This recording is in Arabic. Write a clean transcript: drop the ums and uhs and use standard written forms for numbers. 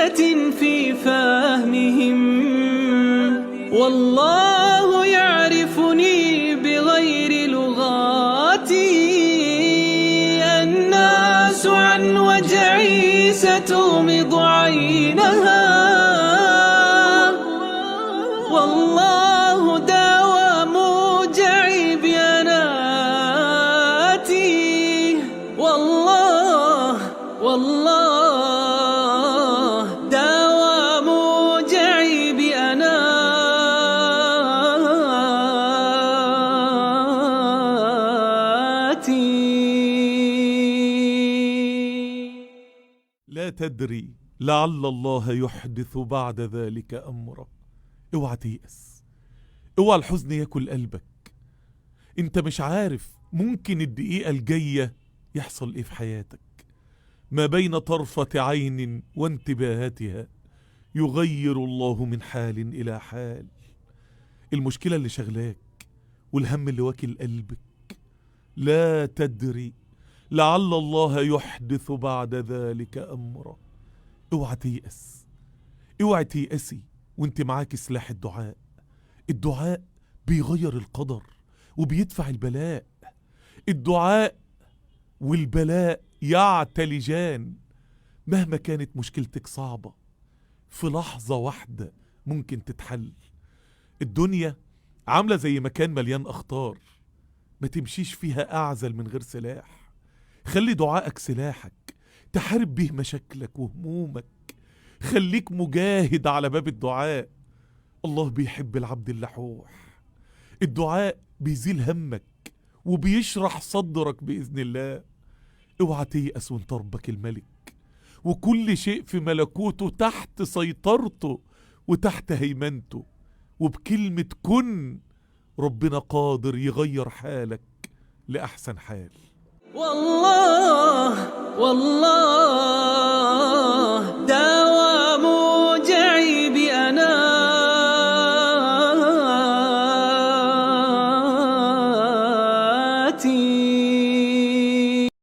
دقة في فهمهم، والله يعرفني بغير لغاتي. الناس عن وجعي ستغمض عينها، والله داوى موجعي بأناتي. والله داوى موجعي بأناتي. لا تدري لعل الله يحدث بعد ذلك أمرا. اوعى تيأس، اوعى الحزن ياكل قلبك. انت مش عارف ممكن الدقيقة الجاية يحصل ايه في حياتك. ما بين طرفة عين وانتباهاتها يغير الله من حال إلى حال. المشكلة اللي شغلاك والهم اللي واكل قلبك، لا تدري لعل الله يحدث بعد ذلك أمرا. اوعى تيأس، اوعى تيأسي وانت معاك سلاح الدعاء. الدعاء بيغير القدر وبيدفع البلاء. الدعاء والبلاء يعتلجان. مهما كانت مشكلتك صعبة، في لحظة واحدة ممكن تتحل. الدنيا عاملة زي مكان مليان أخطار، ما تمشيش فيها أعزل من غير سلاح. خلي دعائك سلاحك تحارب به مشاكلك وهمومك. خليك مجاهد على باب الدعاء. الله بيحب العبد اللحوح. الدعاء بيزيل همك وبيشرح صدرك بإذن الله. اوعى تيأس وانت ربك الملك، وكل شيء في ملكوته تحت سيطرته وتحت هيمنته. وبكلمة كن ربنا قادر يغير حالك لأحسن حال. والله